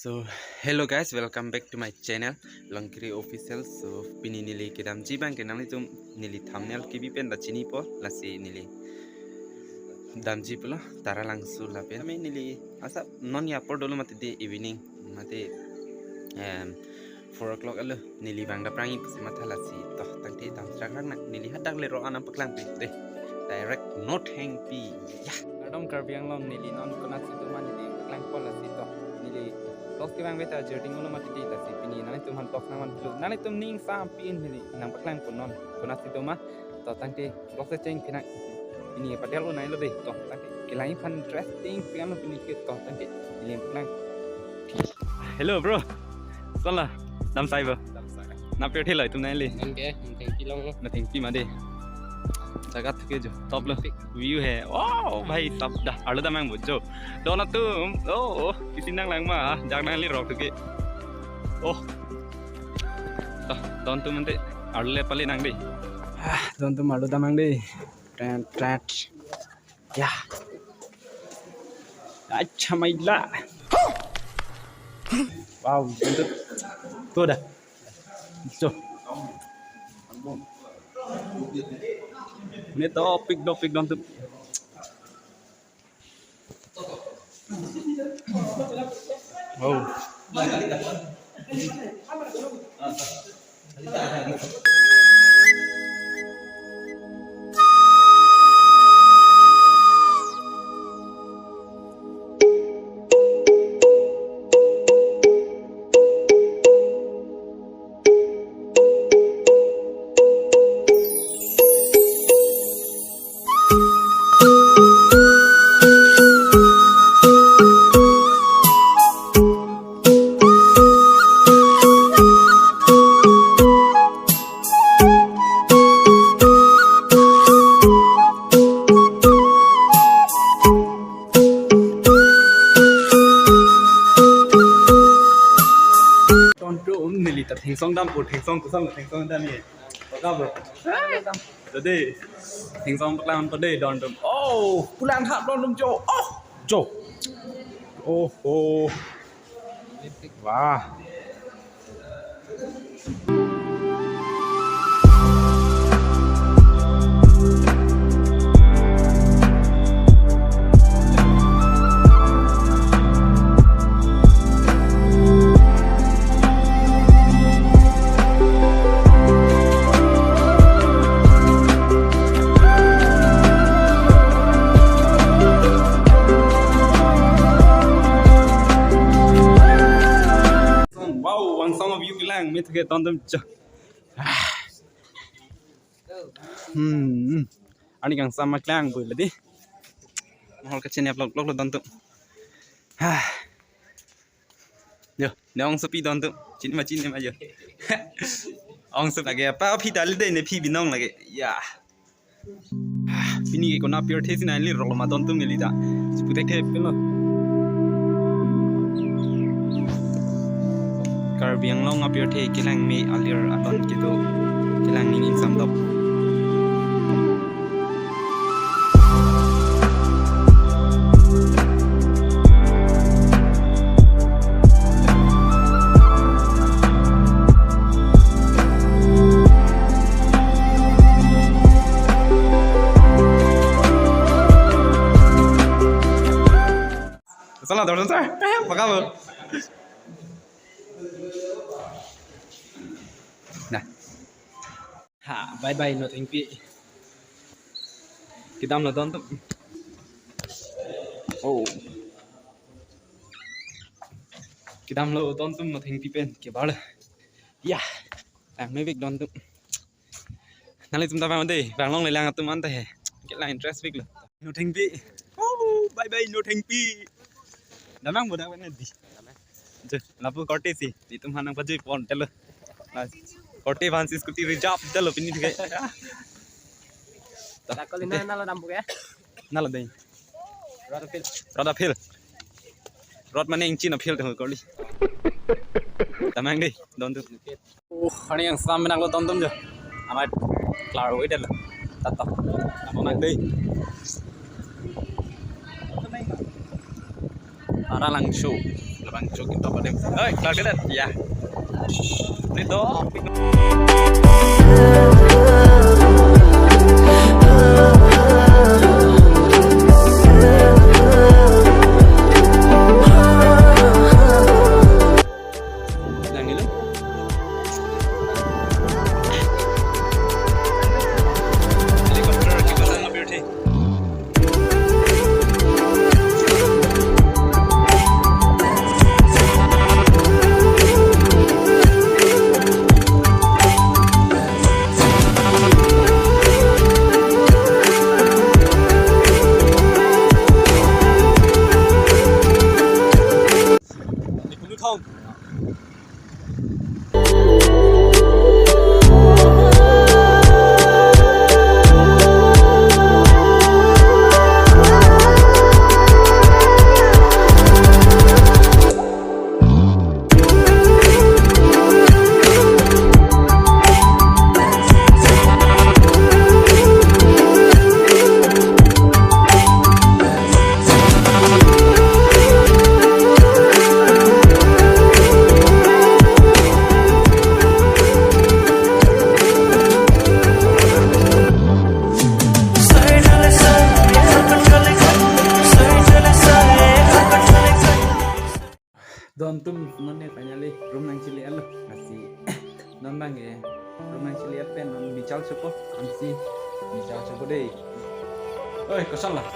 So hello guys, welcome back to my channel Langkiri Official. So pini nili kidam jibang kenang itu nili thumbnail kibi pen da chini po lasi nili damji pula tara langsu la pen me nili asa non ya por dolo mate de evening mate 4 o'clock alo nili bang da prangi pasi matha lasi toh tangte tam strakak nak nili hadak le ro anam paklang pi de direct not hang pi ya adom karbiang long nili non konat situ man nili paklang po lasi toh nili Tos ke bang beta jerding ulo mati di lasi pini nani tum han tos naman dulu nani tum ning sam pin nili nang paklang pun non konat situ mah toh tangte tos ceng pinak ini padahal lo naik lo deh toh tangte kilain fun interesting pian lo pini ke toh tangte nili paklang hello bro salah dam sai bro na pe thela tum nai le Oke, thank you long. na thank you made जगह थके जो टॉप लो व्यू है वाओ भाई सब दा आलू दा मैंग बुझो दोनों तुम ओ किसी नंग लंग मा जाग नंग ली रॉक थके ओ तो दोन तुम मंते आलू ले पले नंग दे दोन तुम आलू दा मैंग दे ट्रैट ट्रैट या अच्छा महिला वाओ तो दा जो ini topik dong tuh. Wow. Thỉnh song đam của thỉnh song đam gì có rồi đây thỉnh song bạc lam có đây đòn đầm ô pulang hạt đòn đầm cho ô wow some of you bilang me thake ton tum ani kang sama klang bui ladi mahol ka chene upload lo ton tum yo neong sepi ton tum chin ma yo ong sep lagi apa phi dal de ne phi binong lagi ya pini ke kona pure thesi na li rolo ma ton tum ni lida putek the pelo Karbiang long up your take kilang me alir aton gitu kilang ningin samdop salah dorong sah apa kabar nah bye bye no thank you kita mau nonton kita mau nonton no thank you pen ke bal ya mấy việc nonton nanti chúng ta vào đây vàng long này lang tụi ăn thế cái là interest việc no thank you bye bye no thank you đã mang một đạo bên này gì là phụ corte gì thì tụi hắn đang phát triển còn tell corte vansi scooty reserve chalo pini thike Takolina nalo nampu ya. nalo dei roda phil rod mane ing chin phil thoi koli tamang dei don tu ani yang sam nang lo don tum jo amai klar oi del tato amang dei Aralang show kita pada. Kelar kita ya. Itu. Không. Don tum non ne tanya le rum nang cili alo nasi non bang ya rum nang cili apa non bical suko ansi bical suko deh. Oi kosong lah.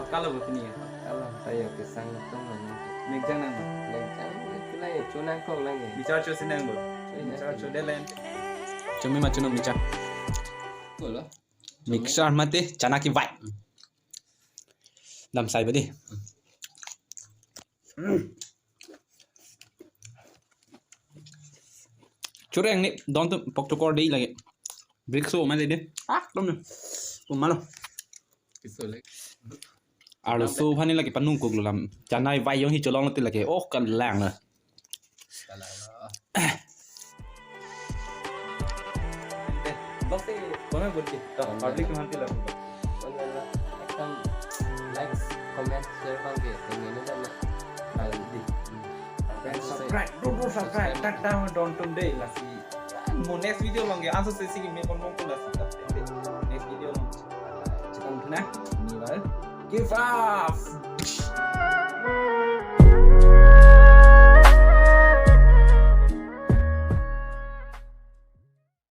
Kalau begini ya Kalau saya pisang itu mana? megang nang Lencang itu lah ya, cuma kau lagi. bical cuci sinang bol bical cuci delen cumi macam nom bical Boleh. mixer mati chana ki vai lam sai badi Cure yang ni don tu pok tokor dei lagi. Break so mana deh. Dom ni. Malo. Pisau lagi. Alo so phani lagi panung kok lam. Janai vai yang hi cholong nanti lagi. Oh kan lang lah. Salah. Bokse kona gudi. Public nanti lah. Boleh. Akan like, comment, share bangke. Yang ini kan Di. Subscribe. Do subscribe. Tak tahu don tum dei lah si. Mo next video long ya. Answer sesi ni kon kon lah si. Next video long. Cakap tu nah. Ni lah. Give up.